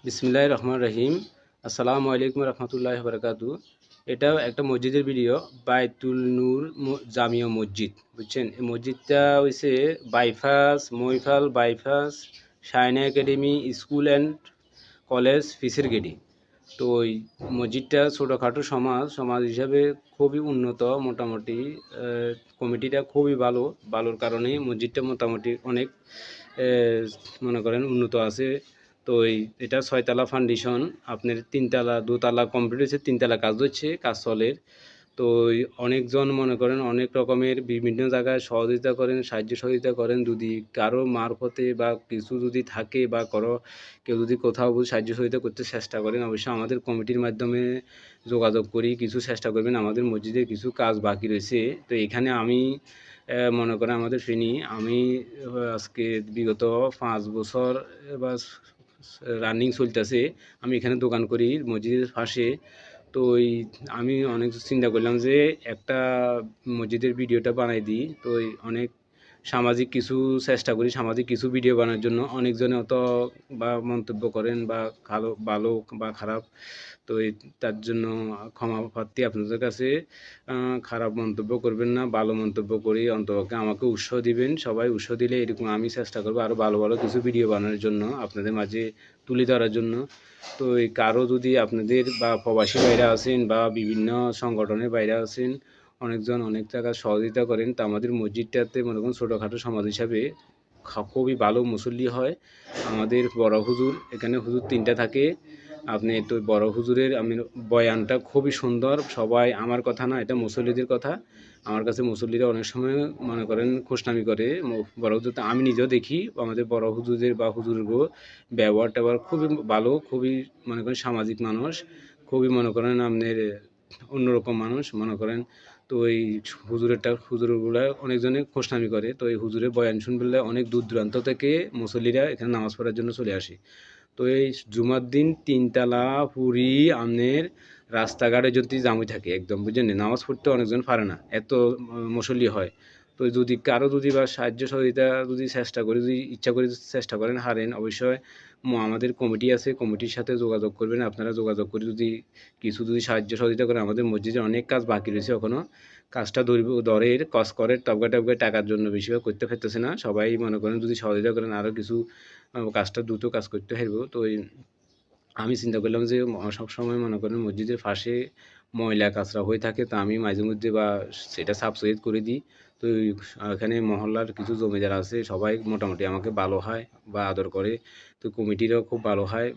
বিসমিল্লাহির রহমানির রহিম। আসসালামু আলাইকুম রহমতুল্লাহি বারাকাতু। এটাও একটা মসজিদের ভিডিও, বাইতুল নূর জামিয়া মসজিদ, বুঝছেন? এই মসজিদটা হইছে মহিফাল bypass Shaina academy school and college ফিসের গেটি। তো ওই মসজিদটা ছোটোখাটো সমাজ হিসাবে খুবই উন্নত মোটামুটি। কমিটিটা খুবই ভালোর কারণেই মসজিদটা মোটামুটি অনেক মনে করেন উন্নত আছে। তো এটা 6 তলা ফাউন্ডেশন, আপনার 3 তলা 2 তলা কমপ্লিট হয়েছে, 3 তলা কাজ হচ্ছে, কাজ চলে। তো অনেকজন মনে করেন অনেক রকমের বিভিন্ন জায়গায় সহযোগিতা করেন, সাহায্য সহযোগিতা করেন। যদি কারো মারফতে বা কিছু যদি থাকে বা কেউ যদি কোথাও সাহায্য সহযোগিতা করতে চেষ্টা করেন, অবশ্যই আমাদের কমিটির মাধ্যমে যোগাযোগ করি, কিছু চেষ্টা করবেন। আমাদের মসজিদে কিছু কাজ বাকি রয়েছে। তো এখানে আমি মনে করেন আমাদের ফেনী, আমি আজকে বিগত 5 বছর বা রানিং চলতেছে, আমি এখানে দোকান করি মসজিদের পাশে। তো আমি অনেক চিন্তা করলাম যে একটা মসজিদের ভিডিওটা বানাই দিই। তো অনেক সামাজিক কিছু চেষ্টা করি, সামাজিক কিছু ভিডিও বানানোর জন্য। অনেকজনে অত বা মন্তব্য করেন বা ভালো বা খারাপ। তো তার জন্য ক্ষমা প্রার্থী আপনাদের কাছে। খারাপ মন্তব্য করবেন না, ভালো মন্তব্য করি অন্তপক্ষে আমাকে উৎসাহ দিবেন। সবাই উৎসাহ দিলে এরকম আমি চেষ্টা করবো আরও ভালো কিছু ভিডিও বানানোর জন্য, আপনাদের মাঝে তুলে ধরার জন্য। তো কারো যদি আপনাদের বা প্রবাসী বাইরে আছেন বা বিভিন্ন সংগঠনের বাইরে আছেন, অনেকজন অনেক জায়গায় সহযোগিতা করেন। তা আমাদের মসজিদটাতে মনে করুন ছোটোখাটো সমাজ হিসাবে খুবই ভালো মুসল্লি হয়। আমাদের বড় হুজুর, এখানে হুজুর 3টা থাকে। আপনি তো বড় হুজুরের বয়ানটা খুবই সুন্দর। সবাই, আমার কথা না, এটা মুসল্লিদের কথা। আমার কাছে মুসল্লিরা অনেক সময় মনে করেন খুশনামি করে। বড় হুজুর তো আমি নিজেও দেখি, আমাদের বড় হুজুরদের বা হুজুরগো ব্যবহার ট্যাবহার খুবই ভালো, খুবই মনে করেন সামাজিক মানুষ, খুবই মনে করেন আপনার অন্যরকম মানুষ মনে করেন। তো হুজুরগুলা অনেকজনে খুশনামি করে। তো এই হুজুরের বয়ান শুনলে অনেক দূর দূরান্ত থেকে মুসল্লিরা এখানে নামাজ পড়ার জন্য চলে আসে। তো এই জুমার দিন 3 তলা পুরি আমনের রাস্তাঘাটে যদি জামই থাকে একদম, বুঝলেন? নামাজ পড়তে অনেকজন পারে না, এত মুসল্লি হয়। তো যদি কারো যদি বা সাহায্য সহযোগিতা যদি চেষ্টা করি, যদি ইচ্ছা করে চেষ্টা করেন, হারেন, অবশ্যই আমাদের কমিটি আছে, কমিটির সাথে যোগাযোগ করবেন। আপনারা যোগাযোগ করে যদি কিছু যদি সাহায্য সহযোগিতা করেন, আমাদের মসজিদে অনেক কাজ বাকি রয়েছে এখনও। কাজটা দরের কাজ করে টপগায় টাকার জন্য বেশিরভাগ করতে পারতেছে না। সবাই মনে করেন যদি সহযোগিতা করেন আরও কিছু কাজটা দ্রুত কাজ করতে পারব। তো আমি চিন্তা করলাম যে সবসময় মনে করেন মসজিদের পাশে ময়লা কাঁচরা হয়ে থাকে, তা আমি মাঝে মধ্যে বা সেটা সাফ সফাই করে দিই। তো এখানে মহল্লার কিছু জমিদার আছে, সবাই মোটামুটি আমাকে ভালো হয় বা আদর করে। তো কমিটিরও খুব ভালো হয়।